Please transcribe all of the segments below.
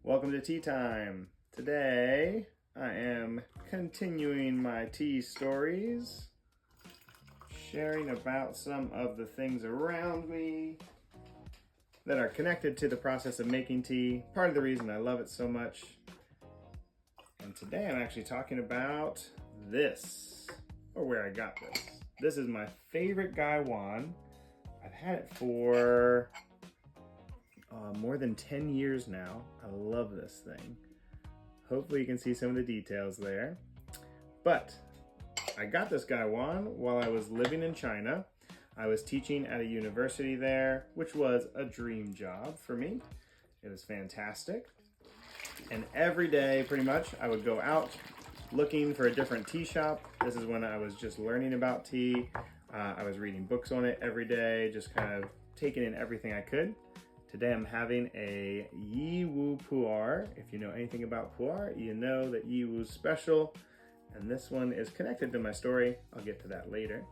Welcome to Tea Time. Today I am continuing my tea stories, sharing about some of the things around me that are connected to the process of making tea, part of the reason I love it so much. And today I'm actually talking about this, or where I got this. This is my favorite Gaiwan. I've had it for more than 10 years now. I love this thing. Hopefully you can see some of the details there. But I got this Gaiwan while I was living in China. I was teaching at a university there, which was a dream job for me. It was fantastic. And every day, pretty much, I would go out looking for a different tea shop. This is when I was just learning about tea. I was reading books on it every day, just kind of taking in everything I could. Today I'm having a Yiwu Pu'er. If you know anything about Pu'er, you know that Yiwu's special. And this one is connected to my story. I'll get to that later.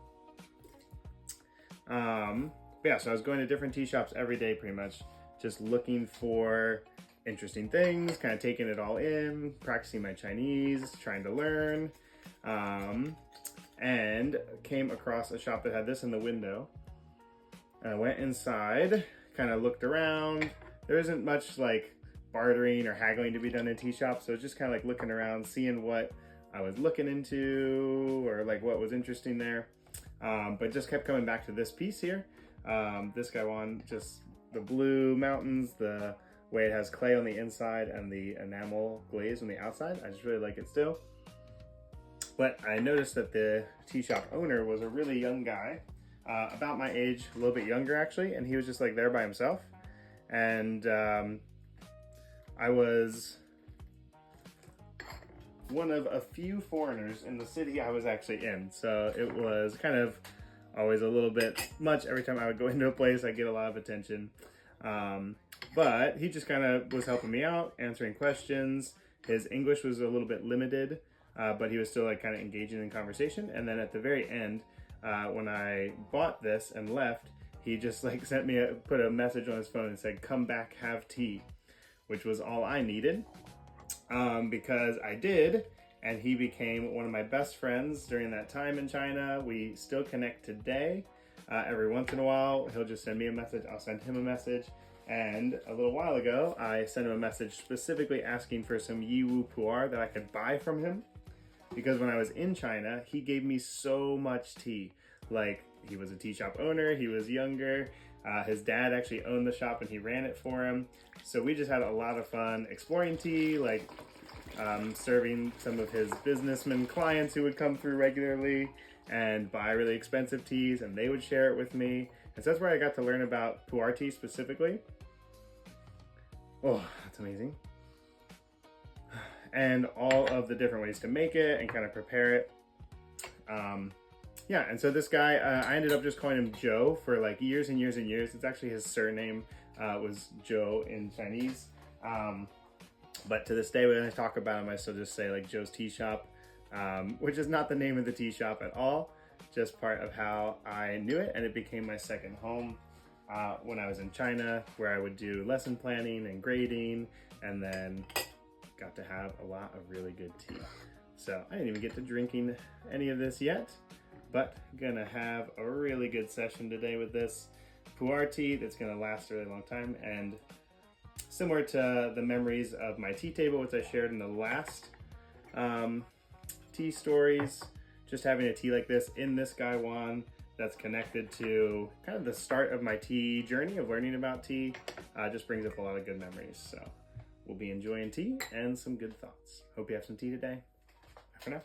Yeah, so I was going to different tea shops every day pretty much, just looking for interesting things, kind of taking it all in, practicing my Chinese, trying to learn, and came across a shop that had this in the window. And I went inside, kind of looked around. There isn't much like bartering or haggling to be done in tea shops, so just kind of like looking around, seeing what I was looking into or like what was interesting there. But just kept coming back to this piece here. This Gaiwan, just the blue mountains, the way it has clay on the inside and the enamel glaze on the outside. I just really like it still. But I noticed that the tea shop owner was a really young guy, about my age, a little bit younger actually, and he was just like there by himself. And I was one of a few foreigners in the city I was actually in, so it was kind of always a little bit much. Every time I would go into a place, I'd get a lot of attention. But he just kind of was helping me out, answering questions. His English was a little bit limited, but he was still like kind of engaging in conversation. And then at the very end, when I bought this and left, he just like sent me put a message on his phone and said, "Come back, have tea," which was all I needed, because I did. And he became one of my best friends during that time in China. We still connect today. Every once in a while, he'll just send me a message. I'll send him a message. And a little while ago, I sent him a message specifically asking for some Yiwu Pu'er that I could buy from him. Because when I was in China, he gave me so much tea. Like, he was a tea shop owner, he was younger. His dad actually owned the shop and he ran it for him. So we just had a lot of fun exploring tea, like serving some of his businessman clients who would come through regularly and buy really expensive teas, and they would share it with me. And so that's where I got to learn about Pu'er tea specifically. Oh, that's amazing. And all of the different ways to make it and kind of prepare it. Yeah, and so this guy, I ended up just calling him Joe for like years and years and years. It's actually his surname was Joe in Chinese. But to this day, when I talk about him, I still just say like Joe's Tea Shop, which is not the name of the tea shop at all, just part of how I knew it, and it became my second home when I was in China, where I would do lesson planning and grading, and then got to have a lot of really good tea. So I didn't even get to drinking any of this yet, but gonna have a really good session today with this Pu'er tea that's gonna last a really long time. And similar to the memories of my tea table, which I shared in the last tea stories, just having a tea like this in this Gaiwan that's connected to kind of the start of my tea journey of learning about tea, just brings up a lot of good memories. So we'll be enjoying tea and some good thoughts. Hope you have some tea today. Bye for now.